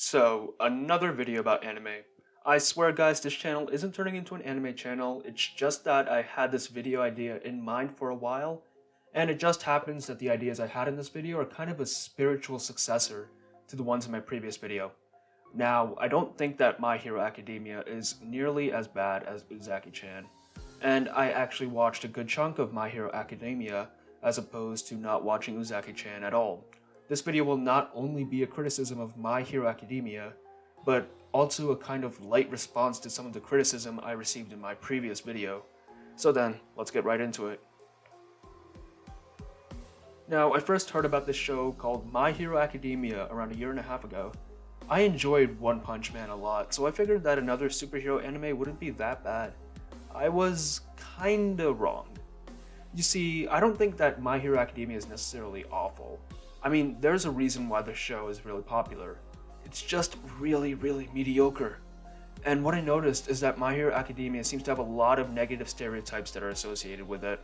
So, another video about anime. I swear guys, this channel isn't turning into an anime channel, it's just that I had this video idea in mind for a while, and it just happens that the ideas I had in this video are kind of a spiritual successor to the ones in my previous video. Now, I don't think that My Hero Academia is nearly as bad as Uzaki-chan, and I actually watched a good chunk of My Hero Academia as opposed to not watching Uzaki-chan at all. This video will not only be a criticism of My Hero Academia, but also a kind of light response to some of the criticism I received in my previous video. So then, let's get right into it. Now, I first heard about this show called My Hero Academia around a year and a half ago. I enjoyed One Punch Man a lot, so I figured that another superhero anime wouldn't be that bad. I was kinda wrong. You see, I don't think that My Hero Academia is necessarily awful. I mean, there's a reason why the show is really popular. It's just really mediocre. And what I noticed is that My Hero Academia seems to have a lot of negative stereotypes that are associated with it.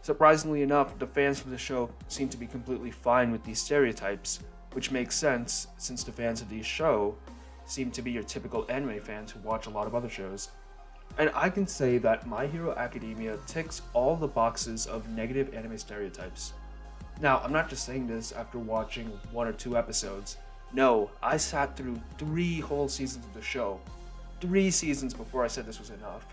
Surprisingly enough, the fans of the show seem to be completely fine with these stereotypes, which makes sense since the fans of the show seem to be your typical anime fans who watch a lot of other shows. And I can say that My Hero Academia ticks all the boxes of negative anime stereotypes. Now, I'm not just saying this after watching 1 or 2 episodes. No, I sat through 3 whole seasons of the show. 3 seasons before I said this was enough.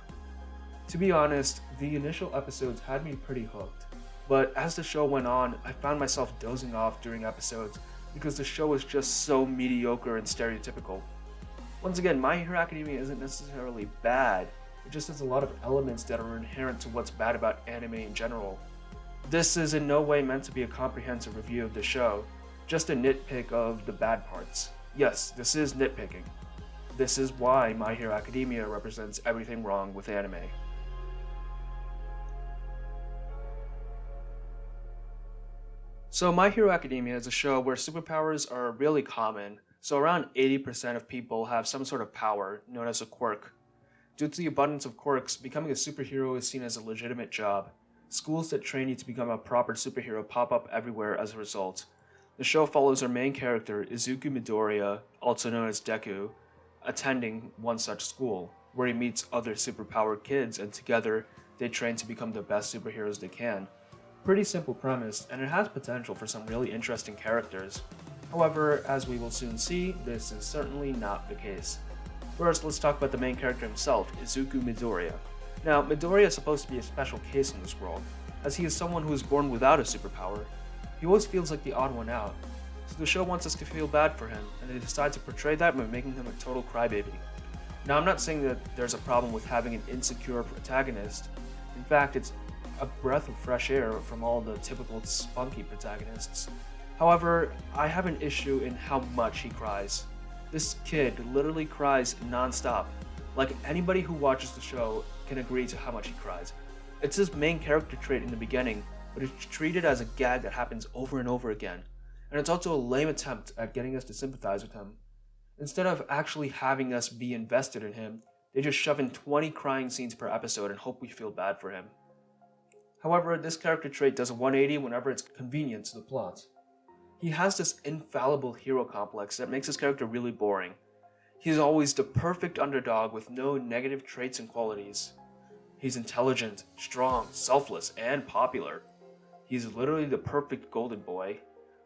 To be honest, the initial episodes had me pretty hooked, but as the show went on, I found myself dozing off during episodes because the show was just so mediocre and stereotypical. Once again, My Hero Academia isn't necessarily bad, it just has a lot of elements that are inherent to what's bad about anime in general. This is in no way meant to be a comprehensive review of the show, just a nitpick of the bad parts. Yes, this is nitpicking. This is why My Hero Academia represents everything wrong with anime. So My Hero Academia is a show where superpowers are really common, so around 80% of people have some sort of power, known as a quirk. Due to the abundance of quirks, becoming a superhero is seen as a legitimate job. Schools that train you to become a proper superhero pop up everywhere as a result. The show follows our main character, Izuku Midoriya, also known as Deku, attending one such school, where he meets other superpowered kids and together they train to become the best superheroes they can. Pretty simple premise, and it has potential for some really interesting characters. However, as we will soon see, this is certainly not the case. First, let's talk about the main character himself, Izuku Midoriya. Now, Midoriya is supposed to be a special case in this world, as he is someone who is born without a superpower. He always feels like the odd one out, so the show wants us to feel bad for him, and they decide to portray that by making him a total crybaby. Now, I'm not saying that there's a problem with having an insecure protagonist. In fact, it's a breath of fresh air from all the typical spunky protagonists. However, I have an issue in how much he cries. This kid literally cries non-stop. Like, anybody who watches the show can agree to how much he cries. It's his main character trait in the beginning, but it's treated as a gag that happens over and over again. And it's also a lame attempt at getting us to sympathize with him. Instead of actually having us be invested in him, they just shove in 20 crying scenes per episode and hope we feel bad for him. However, this character trait does a 180 whenever it's convenient to the plot. He has this infallible hero complex that makes his character really boring. He's always the perfect underdog with no negative traits and qualities. He's intelligent, strong, selfless, and popular. He's literally the perfect golden boy.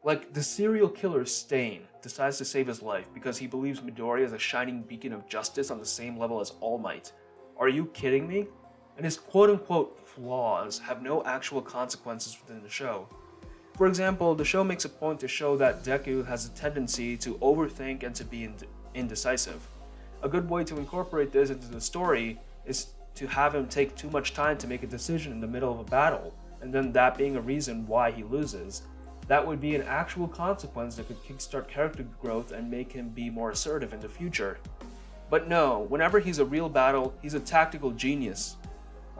Like, the serial killer Stain decides to save his life because he believes Midoriya is a shining beacon of justice on the same level as All Might. Are you kidding me? And his quote-unquote flaws have no actual consequences within the show. For example, the show makes a point to show that Deku has a tendency to overthink and to be indecisive. A good way to incorporate this into the story is to have him take too much time to make a decision in the middle of a battle, and then that being a reason why he loses. That would be an actual consequence that could kickstart character growth and make him be more assertive in the future. But no, whenever he's a real battle, he's a tactical genius.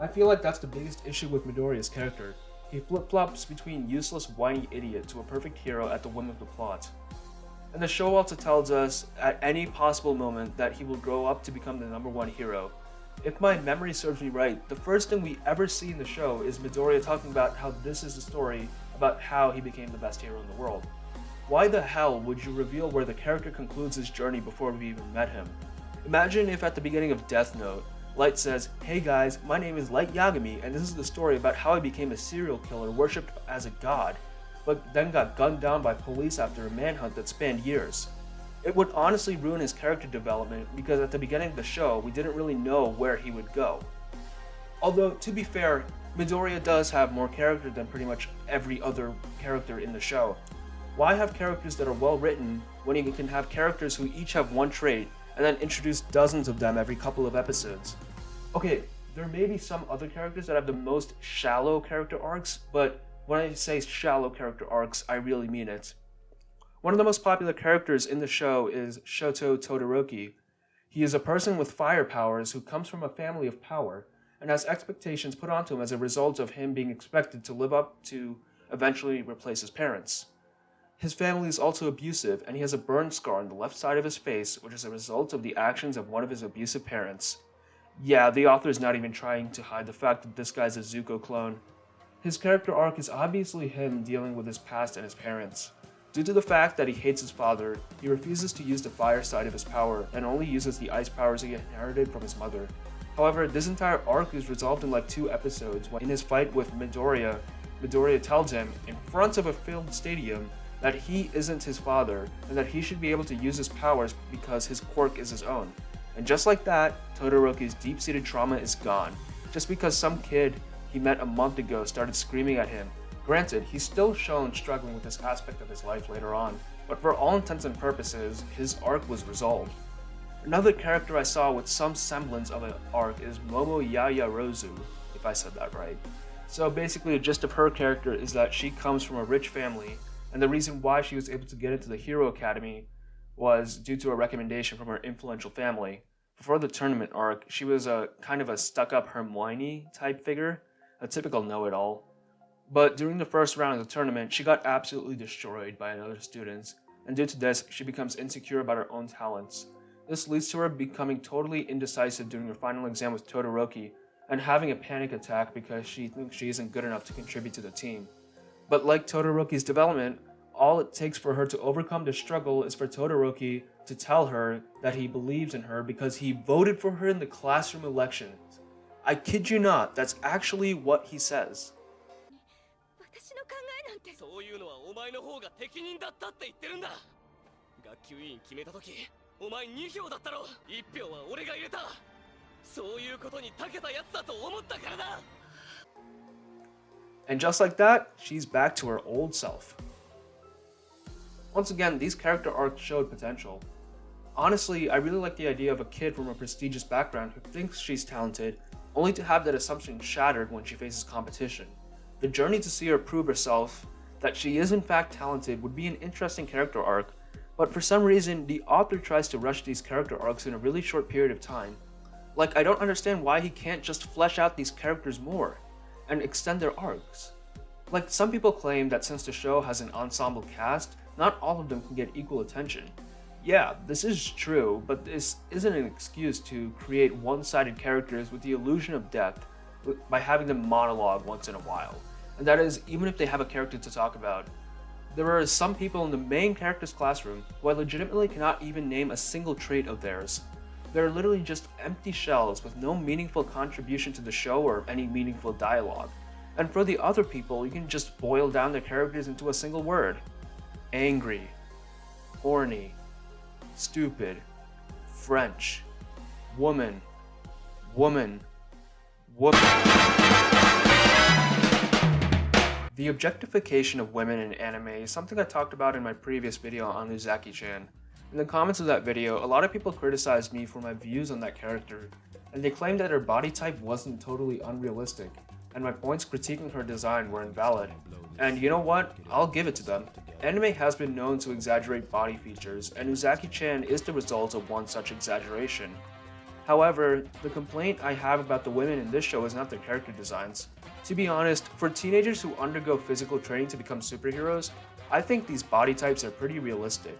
I feel like that's the biggest issue with Midoriya's character. He flip-flops between useless whiny idiot to a perfect hero at the whim of the plot. And the show also tells us at any possible moment that he will grow up to become the #1 hero. If my memory serves me right, the first thing we ever see in the show is Midoriya talking about how this is the story about how he became the best hero in the world. Why the hell would you reveal where the character concludes his journey before we even met him? Imagine if at the beginning of Death Note, Light says, "Hey guys, my name is Light Yagami and this is the story about how I became a serial killer worshipped as a god, but then got gunned down by police after a manhunt that spanned years." It would honestly ruin his character development because at the beginning of the show, we didn't really know where he would go. Although, to be fair, Midoriya does have more character than pretty much every other character in the show. Why have characters that are well written when you can have characters who each have one trait and then introduce dozens of them every couple of episodes? Okay, there may be some other characters that have the most shallow character arcs, but when I say shallow character arcs, I really mean it. One of the most popular characters in the show is Shoto Todoroki. He is a person with fire powers who comes from a family of power and has expectations put onto him as a result of him being expected to live up to eventually replace his parents. His family is also abusive, and he has a burn scar on the left side of his face, which is a result of the actions of one of his abusive parents. Yeah, the author is not even trying to hide the fact that this guy's a Zuko clone. His character arc is obviously him dealing with his past and his parents. Due to the fact that he hates his father, he refuses to use the fire side of his power and only uses the ice powers he inherited from his mother. However, this entire arc is resolved in like 2 episodes when in his fight with Midoriya, Midoriya tells him, in front of a filled stadium, that he isn't his father and that he should be able to use his powers because his quirk is his own. And just like that, Todoroki's deep-seated trauma is gone, just because some kid he met a month ago started screaming at him. Granted, he's still shown struggling with this aspect of his life later on, but for all intents and purposes, his arc was resolved. Another character I saw with some semblance of an arc is Momo Yayarozu, if I said that right. So basically the gist of her character is that she comes from a rich family, and the reason why she was able to get into the Hero Academy was due to a recommendation from her influential family. Before the tournament arc, she was a kind of a stuck-up Hermione type figure, a typical know-it-all. But during the first round of the tournament, she got absolutely destroyed by other students, and due to this, she becomes insecure about her own talents. This leads to her becoming totally indecisive during her final exam with Todoroki, and having a panic attack because she thinks she isn't good enough to contribute to the team. But like Todoroki's development, all it takes for her to overcome the struggle is for Todoroki to tell her that he believes in her because he voted for her in the classroom elections. I kid you not, that's actually what he says. And just like that, she's back to her old self. Once again, these character arcs showed potential. Honestly, I really like the idea of a kid from a prestigious background who thinks she's talented, only to have that assumption shattered when she faces competition. The journey to see her prove herself that she is in fact talented would be an interesting character arc, but for some reason, the author tries to rush these character arcs in a really short period of time. Like, I don't understand why he can't just flesh out these characters more and extend their arcs. Like, some people claim that since the show has an ensemble cast, not all of them can get equal attention. Yeah, this is true, but this isn't an excuse to create one-sided characters with the illusion of depth by having them monologue once in a while. And that is, even if they have a character to talk about. There are some people in the main character's classroom who I legitimately cannot even name a single trait of theirs. They're literally just empty shells with no meaningful contribution to the show or any meaningful dialogue. And for the other people, you can just boil down their characters into a single word. Angry, horny, stupid, French, woman, woman, woman. The objectification of women in anime is something I talked about in my previous video on Uzaki-chan. In the comments of that video, a lot of people criticized me for my views on that character, and they claimed that her body type wasn't totally unrealistic, and my points critiquing her design were invalid. And you know what? I'll give it to them. Anime has been known to exaggerate body features, and Uzaki-chan is the result of one such exaggeration. However, the complaint I have about the women in this show is not their character designs. To be honest, for teenagers who undergo physical training to become superheroes, I think these body types are pretty realistic.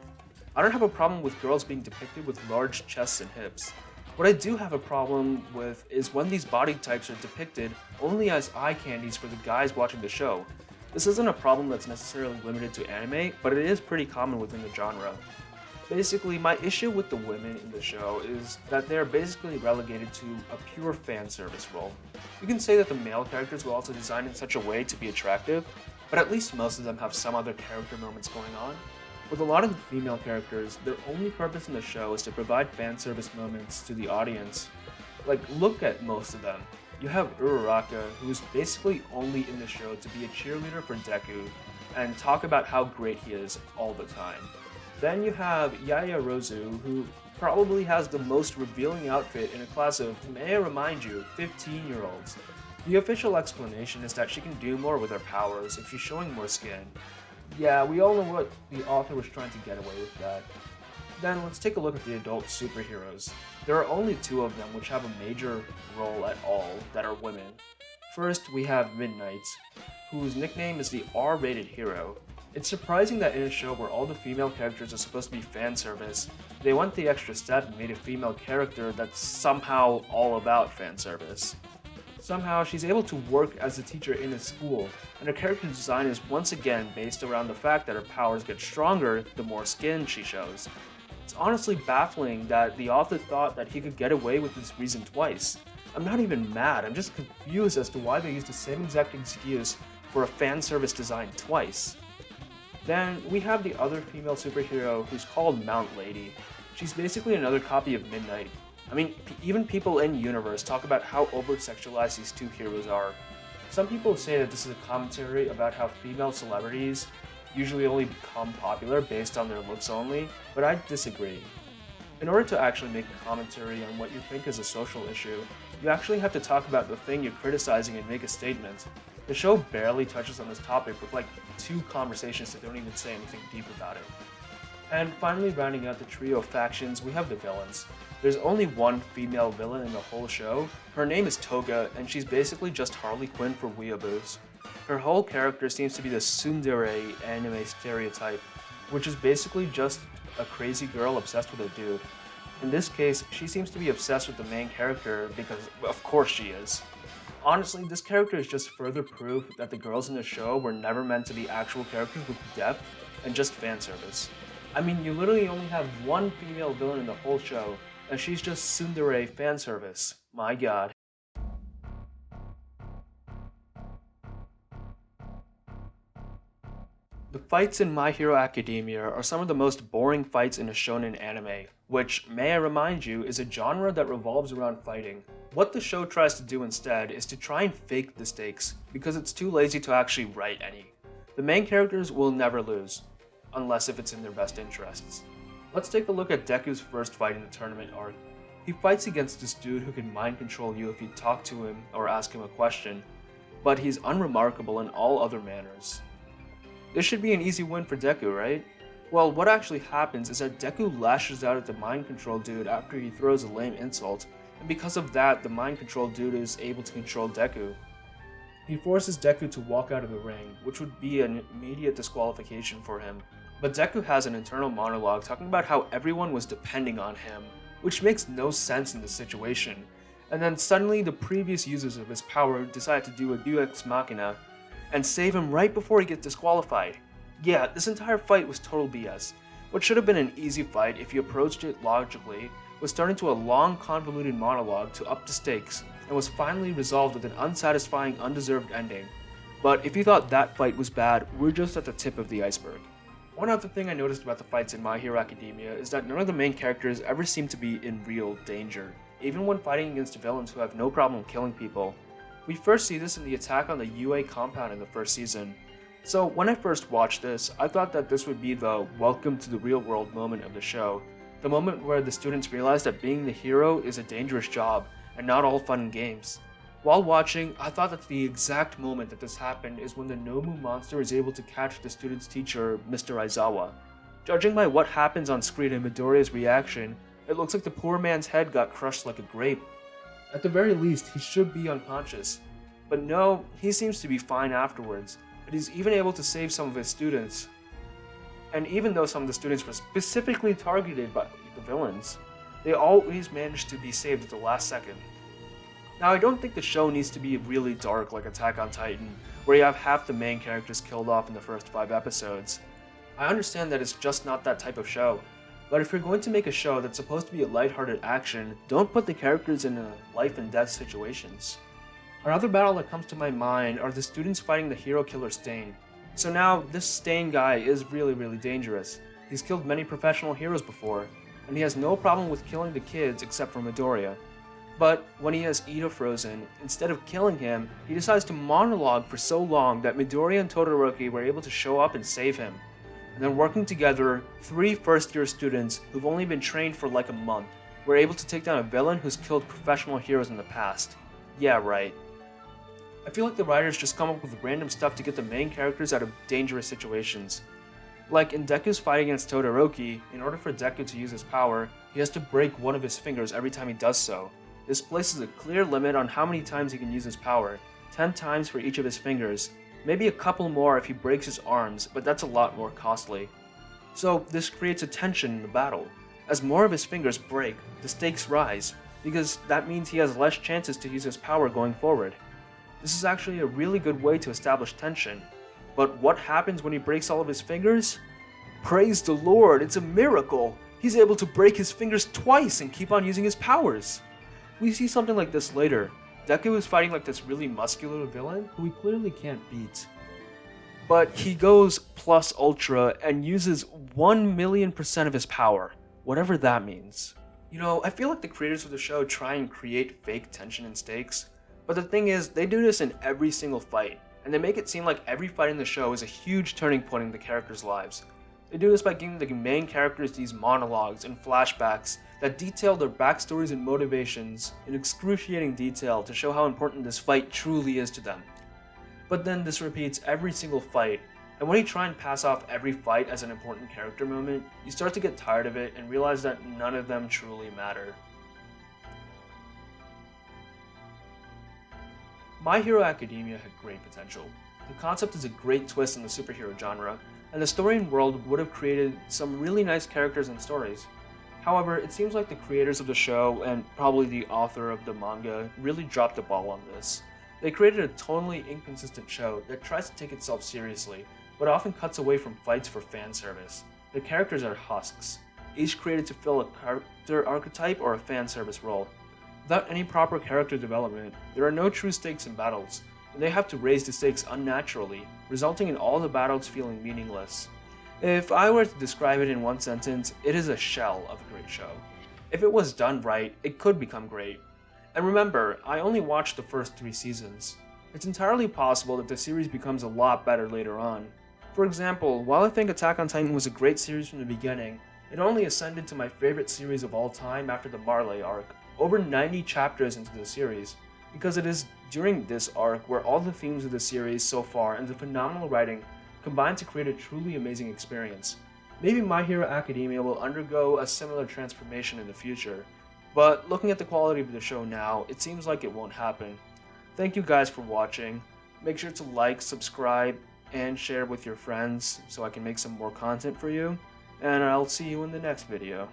I don't have a problem with girls being depicted with large chests and hips. What I do have a problem with is when these body types are depicted only as eye candies for the guys watching the show. This isn't a problem that's necessarily limited to anime, but it is pretty common within the genre. Basically, my issue with the women in the show is that they're basically relegated to a pure fan service role. You can say that the male characters were also designed in such a way to be attractive, but at least most of them have some other character moments going on. With a lot of the female characters, their only purpose in the show is to provide fan service moments to the audience. Like, look at most of them. You have Uraraka, who's basically only in the show to be a cheerleader for Deku and talk about how great he is all the time. Then you have Yaya Rozu, who probably has the most revealing outfit in a class of, may I remind you, 15-year-olds. The official explanation is that she can do more with her powers if she's showing more skin. Yeah, we all know what the author was trying to get away with that. Then let's take a look at the adult superheroes. There are only two of them which have a major role at all that are women. First, we have Midnight, whose nickname is the R-rated hero. It's surprising that in a show where all the female characters are supposed to be fan service, they went the extra step and made a female character that's somehow all about fan service. Somehow, she's able to work as a teacher in a school, and her character design is once again based around the fact that her powers get stronger the more skin she shows. It's honestly baffling that the author thought that he could get away with this reason twice. I'm not even mad, I'm just confused as to why they used the same exact excuse for a fan service design twice. Then we have the other female superhero who's called Mount Lady. She's basically another copy of Midnight. I mean, even people in universe talk about how over-sexualized these two heroes are. Some people say that this is a commentary about how female celebrities usually only become popular based on their looks only, but I disagree. In order to actually make a commentary on what you think is a social issue, you actually have to talk about the thing you're criticizing and make a statement. The show barely touches on this topic with like 2 conversations that don't even say anything deep about it. And finally, rounding out the trio of factions, we have the villains. There's only one female villain in the whole show. Her name is Toga, and she's basically just Harley Quinn for weeaboos. Her whole character seems to be the tsundere anime stereotype, which is basically just a crazy girl obsessed with a dude. In this case, she seems to be obsessed with the main character because, of course she is. Honestly, this character is just further proof that the girls in the show were never meant to be actual characters with depth and just fan service. I mean, you literally only have one female villain in the whole show, and she's just tsundere fan service. My god. The fights in My Hero Academia are some of the most boring fights in a shonen anime, which, may I remind you, is a genre that revolves around fighting. What the show tries to do instead is to try and fake the stakes, because it's too lazy to actually write any. The main characters will never lose, unless if it's in their best interests. Let's take a look at Deku's first fight in the tournament arc. He fights against this dude who can mind control you if you talk to him or ask him a question, but he's unremarkable in all other manners. This should be an easy win for Deku, right? Well, what actually happens is that Deku lashes out at the mind control dude after he throws a lame insult, and because of that, the mind control dude is able to control Deku. He forces Deku to walk out of the ring, which would be an immediate disqualification for him. But Deku has an internal monologue talking about how everyone was depending on him, which makes no sense in this situation. And then suddenly the previous users of his power decide to do a Deus Ex Machina and save him right before he gets disqualified. Yeah, this entire fight was total BS. What should have been an easy fight if you approached it logically was turned into a long convoluted monologue to up the stakes and was finally resolved with an unsatisfying, undeserved ending. But if you thought that fight was bad, we're just at the tip of the iceberg. One other thing I noticed about the fights in My Hero Academia is that none of the main characters ever seem to be in real danger, even when fighting against villains who have no problem killing people. We first see this in the attack on the UA compound in the first season. So when I first watched this, I thought that this would be the welcome to the real world moment of the show, the moment where the students realize that being the hero is a dangerous job and not all fun and games. While watching, I thought that the exact moment that this happened is when the Nomu monster is able to catch the student's teacher, Mr. Aizawa. Judging by what happens on screen and Midoriya's reaction, it looks like the poor man's head got crushed like a grape. At the very least, he should be unconscious. But no, he seems to be fine afterwards, and he's even able to save some of his students. And even though some of the students were specifically targeted by the villains, they always managed to be saved at the last second. Now, I don't think the show needs to be really dark like Attack on Titan, where you have half the main characters killed off in the first 5 episodes. I understand that it's just not that type of show, but if you're going to make a show that's supposed to be a lighthearted action, don't put the characters in life and death situations. Another battle that comes to my mind are the students fighting the hero killer Stain. So now, this Stain guy is really dangerous. He's killed many professional heroes before, and he has no problem with killing the kids except for Midoriya. But when he has Ida frozen, instead of killing him, he decides to monologue for so long that Midoriya and Todoroki were able to show up and save him. And then working together, 3 first-year students who've only been trained for like a month were able to take down a villain who's killed professional heroes in the past. Yeah, right. I feel like the writers just come up with random stuff to get the main characters out of dangerous situations. Like in Deku's fight against Todoroki, in order for Deku to use his power, he has to break one of his fingers every time he does so. This places a clear limit on how many times he can use his power, 10 times for each of his fingers, maybe a couple more if he breaks his arms, but that's a lot more costly. So this creates a tension in the battle. As more of his fingers break, the stakes rise, because that means he has less chances to use his power going forward. This is actually a really good way to establish tension. But what happens when he breaks all of his fingers? Praise the Lord, it's a miracle! He's able to break his fingers twice and keep on using his powers! We see something like this later. Deku is fighting like this really muscular villain who he clearly can't beat. But he goes plus ultra and uses 1,000,000% of his power, whatever that means. You know, I feel like the creators of the show try and create fake tension and stakes, but the thing is, they do this in every single fight, and they make it seem like every fight in the show is a huge turning point in the characters' lives. They do this by giving the main characters these monologues and flashbacks that detail their backstories and motivations in excruciating detail to show how important this fight truly is to them. But then this repeats every single fight, and when you try and pass off every fight as an important character moment, you start to get tired of it and realize that none of them truly matter. My Hero Academia had great potential. The concept is a great twist in the superhero genre, and the story and world would have created some really nice characters and stories. However, it seems like the creators of the show, and probably the author of the manga, really dropped the ball on this. They created a totally inconsistent show that tries to take itself seriously, but often cuts away from fights for fan service. The characters are husks, each created to fill a character archetype or a fan service role. Without any proper character development, there are no true stakes in battles, and they have to raise the stakes unnaturally, resulting in all the battles feeling meaningless. If I were to describe it in one sentence, it is a shell of a great show. If it was done right, it could become great. And remember, I only watched the first 3 seasons. It's entirely possible that the series becomes a lot better later on. For example, while I think Attack on Titan was a great series from the beginning, it only ascended to my favorite series of all time after the Marley arc, over 90 chapters into the series, because it is during this arc where all the themes of the series so far and the phenomenal writing combine to create a truly amazing experience. Maybe My Hero Academia will undergo a similar transformation in the future, but looking at the quality of the show now, it seems like it won't happen. Thank you guys for watching. Make sure to like, subscribe, and share with your friends so I can make some more content for you, and I'll see you in the next video.